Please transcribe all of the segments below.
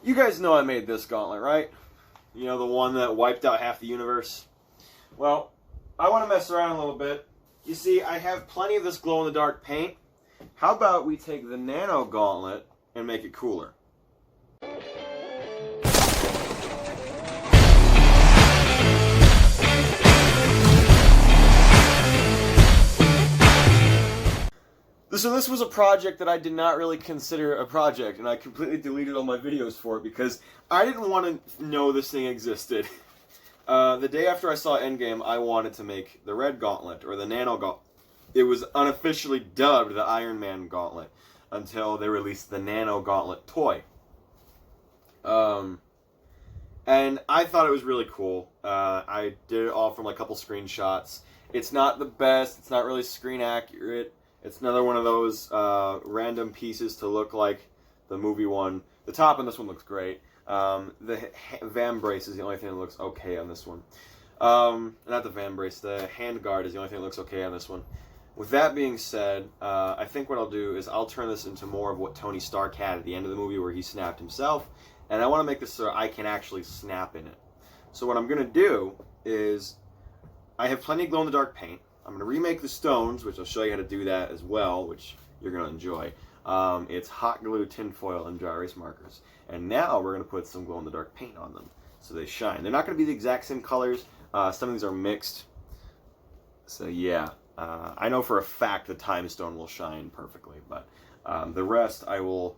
You guys know I made this gauntlet, right? You know, the one that wiped out half the universe? Well, I want to mess around a little bit. You see, I have plenty of this glow-in-the-dark paint. How about we take the Nano Gauntlet and make it cooler? So this was a project that I did not really consider a project, and I completely deleted all my videos for it because I didn't want to know this thing existed. The day after I saw Endgame, I wanted to make the Red Gauntlet, or the Nano Gauntlet. It was unofficially dubbed the Iron Man Gauntlet until they released the Nano Gauntlet toy. And I thought it was really cool. I did it all from like a couple screenshots. It's not the best, it's not really screen accurate. It's another one of those random pieces to look like the movie one. The top on this one looks great. The van brace is the only thing that looks okay on this one. Not the van brace, the hand guard is the only thing that looks okay on this one. With that being said, I think what I'll do is I'll turn this into more of what Tony Stark had at the end of the movie where he snapped himself. And I want to make this so I can actually snap in it. So what I'm going to do is I have plenty of glow-in-the-dark paint. I'm going to remake the stones, which I'll show you how to do that as well, which you're going to enjoy. It's hot glue, tinfoil, and dry erase markers. And now we're going to put some glow-in-the-dark paint on them so they shine. They're not going to be the exact same colors. Some of these are mixed. So yeah, I know for a fact the time stone will shine perfectly, but the rest I will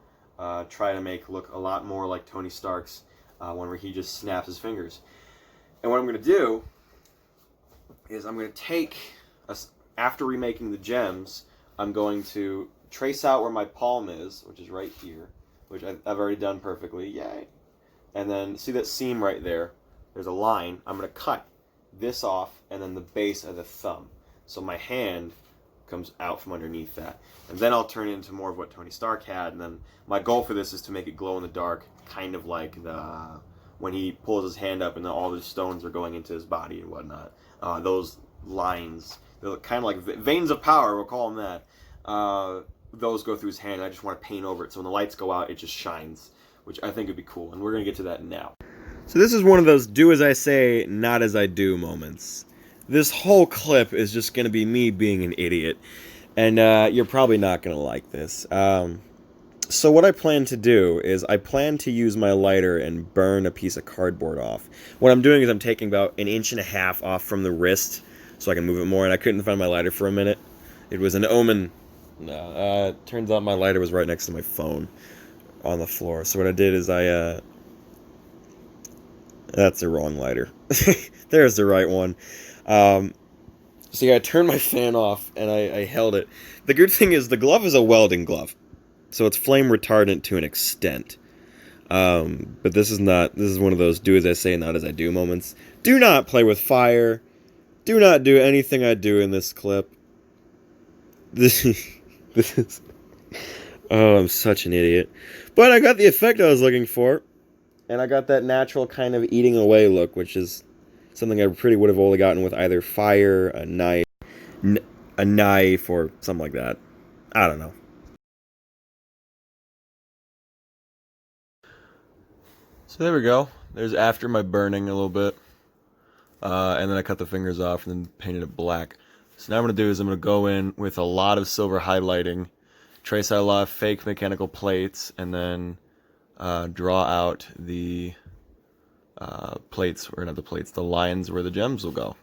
try to make look a lot more like Tony Stark's one where he just snaps his fingers. And what I'm going to do is I'm going to take... After remaking the gems, I'm going to trace out where my palm is, which is right here, which I've already done perfectly. Yay! And then see that seam right there? There's a line. I'm going to cut this off and then the base of the thumb. So my hand comes out from underneath that. And then I'll turn it into more of what Tony Stark had. And then my goal for this is to make it glow in the dark, kind of like when he pulls his hand up and then all the stones are going into his body and whatnot. Those lines... They're kind of like veins of power, we'll call them that. Those go through his hand, and I just want to paint over it. So when the lights go out, it just shines, which I think would be cool. And we're going to get to that now. So this is one of those do as I say, not as I do moments. This whole clip is just going to be me being an idiot. And you're probably not going to like this. So what I plan to do is I plan to use my lighter and burn a piece of cardboard off. What I'm doing is I'm taking about 1.5 inches off from the wrist, so I can move it more, and I couldn't find my lighter for a minute. It was an omen. Turns out my lighter was right next to my phone on the floor. So what I did is that's the wrong lighter. There's the right one. So yeah, I turned my fan off, and I held it. The good thing is the glove is a welding glove, so it's flame retardant to an extent. But this is one of those do as I say, not as I do moments. Do not play with fire. Do not do anything I do in this clip. This is... Oh, I'm such an idiot. But I got the effect I was looking for. And I got that natural kind of eating away look, which is something I pretty would have only gotten with either fire, a knife, or something like that. I don't know. So there we go. There's after my burning a little bit. And then I cut the fingers off and then painted it black. So now what I'm going to do is I'm going to go in with a lot of silver highlighting, trace out a lot of fake mechanical plates, and then draw out the plates, or not the plates, the lines where the gems will go.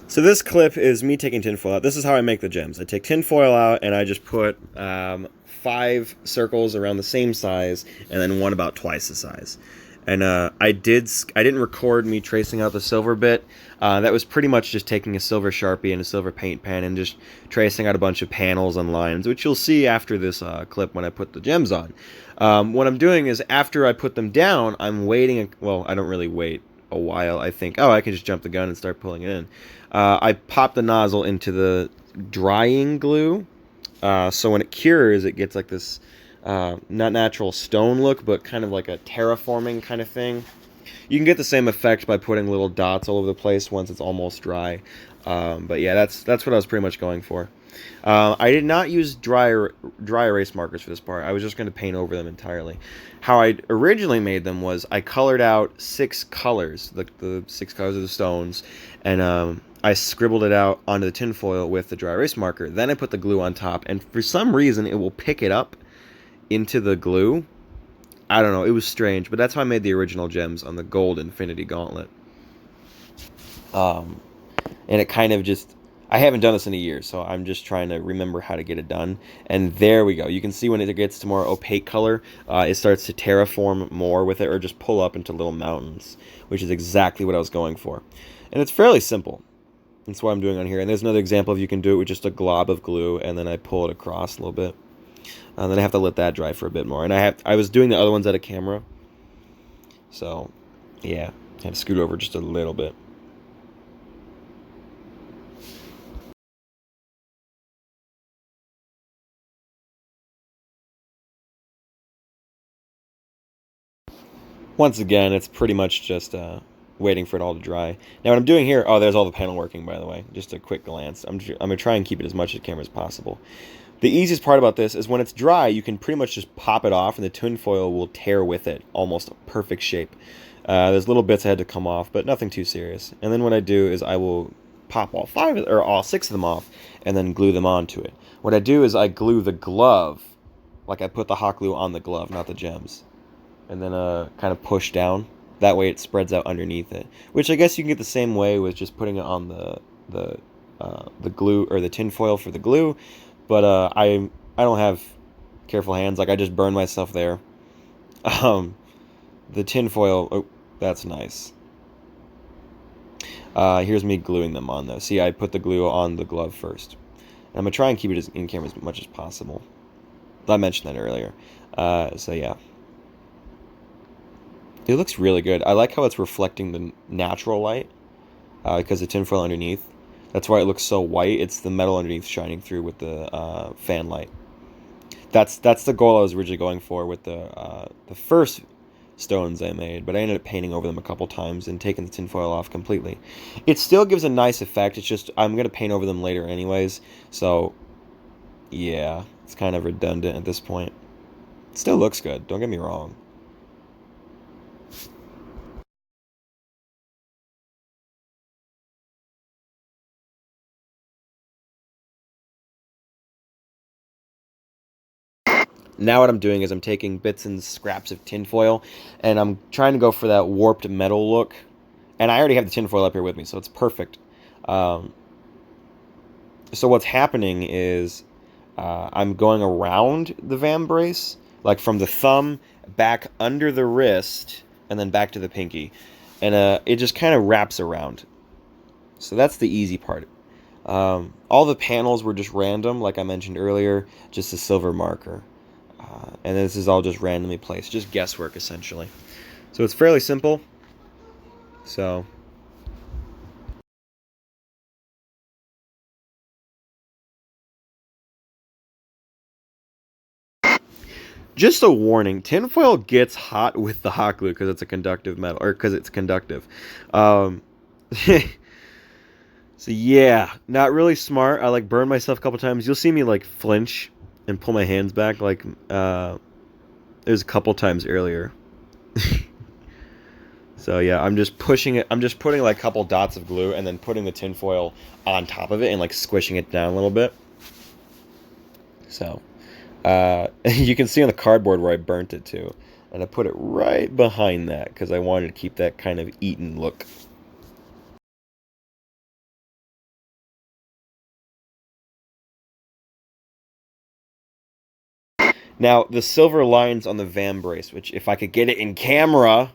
So this clip is me taking tinfoil out. This is how I make the gems. I take tinfoil out and I just put 5 circles around the same size and then one about twice the size. And I didn't record me tracing out the silver bit. That was pretty much just taking a silver Sharpie and a silver paint pen and just tracing out a bunch of panels and lines, which you'll see after this clip when I put the gems on. What I'm doing is after I put them down, I'm waiting. Well, I don't really wait a while. I think, oh, I can just jump the gun and start pulling it in. I pop the nozzle into the drying glue. So when it cures, it gets like this... not natural stone look, but kind of like a terraforming kind of thing. You can get the same effect by putting little dots all over the place once it's almost dry. But yeah, that's what I was pretty much going for. I did not use dry erase markers for this part. I was just going to paint over them entirely. How I originally made them was I colored out 6 colors, the 6 colors of the stones, and I scribbled it out onto the tinfoil with the dry erase marker. Then I put the glue on top, and for some reason it will pick it up into the glue. I don't know, it was strange, but that's how I made the original gems on the gold Infinity Gauntlet. And it kind of just, I haven't done this in a year, so I'm just trying to remember how to get it done. And there we go. You can see when it gets to more opaque color, it starts to terraform more with it, or just pull up into little mountains, which is exactly what I was going for. And it's fairly simple. That's what I'm doing on here. And there's another example of you can do it with just a glob of glue, and then I pull it across a little bit. And then I have to let that dry for a bit more. And I was doing the other ones at a camera, so yeah, I had to scoot over just a little bit. Once again, it's pretty much just waiting for it all to dry. Now what I'm doing here, oh, there's all the panel working, by the way. Just a quick glance. I'm going to try and keep it as much as camera as possible. The easiest part about this is when it's dry, you can pretty much just pop it off, and the tinfoil will tear with it, almost a perfect shape. There's little bits that had to come off, but nothing too serious. And then what I do is I will pop all 6 of them off, and then glue them onto it. What I do is I glue the glove, like I put the hot glue on the glove, not the gems, and then kind of push down. That way it spreads out underneath it. Which I guess you can get the same way with just putting it on the glue, or the tinfoil for the glue. But I don't have careful hands. Like, I just burned myself there. The tinfoil, oh, that's nice. Here's me gluing them on, though. See, I put the glue on the glove first. And I'm going to try and keep it in camera as much as possible. I mentioned that earlier. So, yeah. It looks really good. I like how it's reflecting the natural light, because the tinfoil underneath. That's why it looks so white. It's the metal underneath shining through with the fan light. That's the goal I was originally going for with the first stones I made, but I ended up painting over them a couple times and taking the tinfoil off completely. It still gives a nice effect. It's just I'm going to paint over them later anyways, so yeah, it's kind of redundant at this point. It still looks good, don't get me wrong. Now what I'm doing is I'm taking bits and scraps of tinfoil, and I'm trying to go for that warped metal look. And I already have the tinfoil up here with me, so it's perfect. So what's happening is I'm going around the vambrace, like from the thumb back under the wrist, and then back to the pinky. And it just kind of wraps around. So that's the easy part. All the panels were just random, like I mentioned earlier, just a silver marker. And this is all just randomly placed, just guesswork essentially. So it's fairly simple. So just a warning: tinfoil gets hot with the hot glue because it's a conductive metal, or because it's conductive. So yeah, not really smart. I like burned myself a couple times. You'll see me like flinch and pull my hands back, like there's a couple times earlier. So yeah, I'm just pushing it. I'm just putting like a couple dots of glue and then putting the tinfoil on top of it and like squishing it down a little bit. So you can see on the cardboard where I burnt it to, and I put it right behind that because I wanted to keep that kind of eaten look. Now, the silver lines on the vambrace, which if I could get it in camera,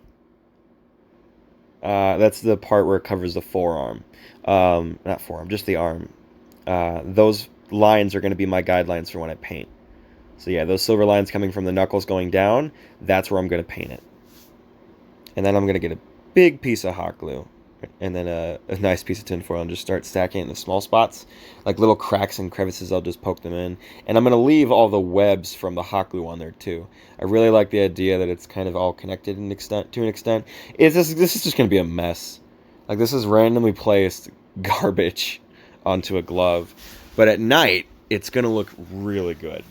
that's the part where it covers the forearm. Not forearm, just the arm. Those lines are going to be my guidelines for when I paint. So yeah, those silver lines coming from the knuckles going down, that's where I'm going to paint it. And then I'm going to get a big piece of hot glue, and then a nice piece of tinfoil, and just start stacking it in the small spots. Like little cracks and crevices, I'll just poke them in. And I'm going to leave all the webs from the hot glue on there too. I really like the idea that it's kind of all connected to an extent. This is just going to be a mess. Like, this is randomly placed garbage onto a glove. But at night, it's going to look really good.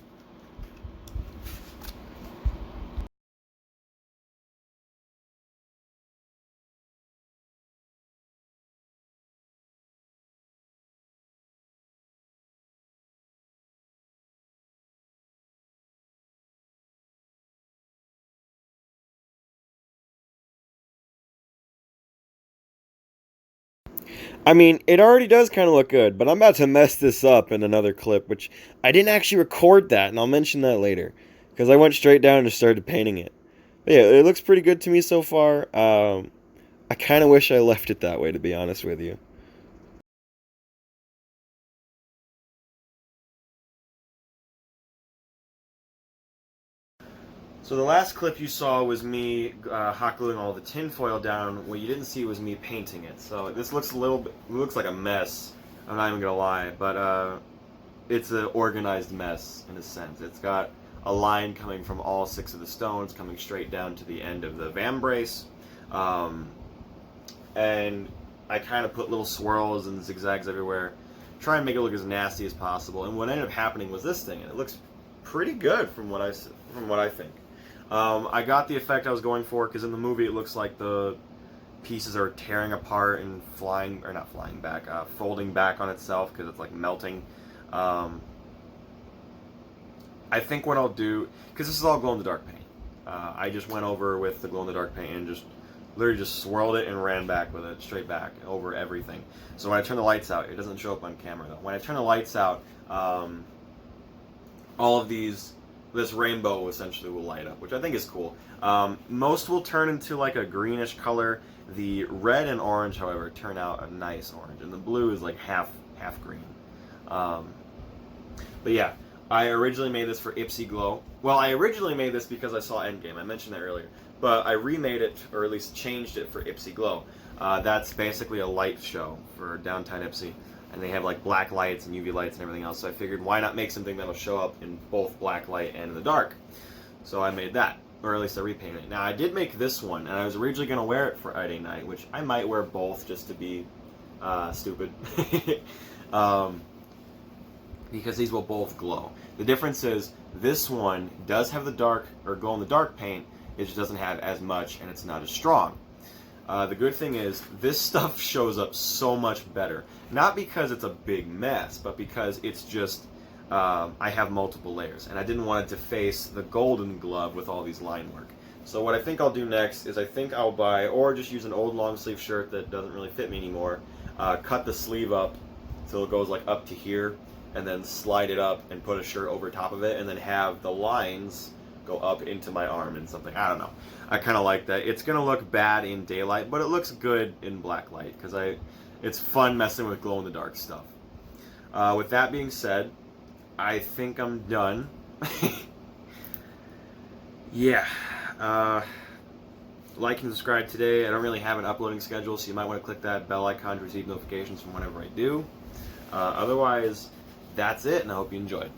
I mean, it already does kind of look good, but I'm about to mess this up in another clip, which I didn't actually record that, and I'll mention that later, because I went straight down and just started painting it. But yeah, it looks pretty good to me so far. I kind of wish I left it that way, to be honest with you. So the last clip you saw was me hot gluing all the tinfoil down. What you didn't see was me painting it. So this looks a little bit, looks like a mess. I'm not even gonna lie, but it's an organized mess in a sense. It's got a line coming from all 6 of the stones, coming straight down to the end of the vambrace, and I kind of put little swirls and zigzags everywhere, try and make it look as nasty as possible. And what ended up happening was this thing, and it looks pretty good from what I think. I got the effect I was going for because in the movie it looks like the pieces are tearing apart and flying, or not flying back, folding back on itself because it's like melting. I think what I'll do, because this is all glow-in-the-dark paint, I just went over with the glow-in-the-dark paint and just literally just swirled it and ran back with it, straight back over everything. So when I turn the lights out, it doesn't show up on camera though. When I turn the lights out, all of this rainbow essentially will light up, which I think is cool. Most will turn into like a greenish color. The red and orange, however, turn out a nice orange, and the blue is like half green. But yeah, I originally made this for Ipsy Glow. Well, I originally made this because I saw Endgame. I mentioned that earlier. But I remade it, or at least changed it for Ipsy Glow. That's basically a light show for downtown Ipsy. And they have like black lights and UV lights and everything else. So I figured why not make something that'll show up in both black light and in the dark. So I made that, or at least I repainted it. Now I did make this one, and I was originally going to wear it Friday night, which I might wear both just to be stupid. Because these will both glow. The difference is this one does have the dark, or glow in the dark paint, it just doesn't have as much and it's not as strong. The good thing is this stuff shows up so much better. Not because it's a big mess, but because it's just, I have multiple layers. And I didn't want it to face the golden glove with all these line work. So what I think I'll do next is I think I'll buy, or just use an old long sleeve shirt that doesn't really fit me anymore, cut the sleeve up till it goes like up to here, and then slide it up and put a shirt over top of it, and then have the lines go up into my arm and something. I don't know. I kind of like that. It's going to look bad in daylight, but it looks good in black light because it's fun messing with glow-in-the-dark stuff. With that being said, I think I'm done. Yeah. Like and subscribe today. I don't really have an uploading schedule, so you might want to click that bell icon to receive notifications from whenever I do. Otherwise, that's it, and I hope you enjoyed.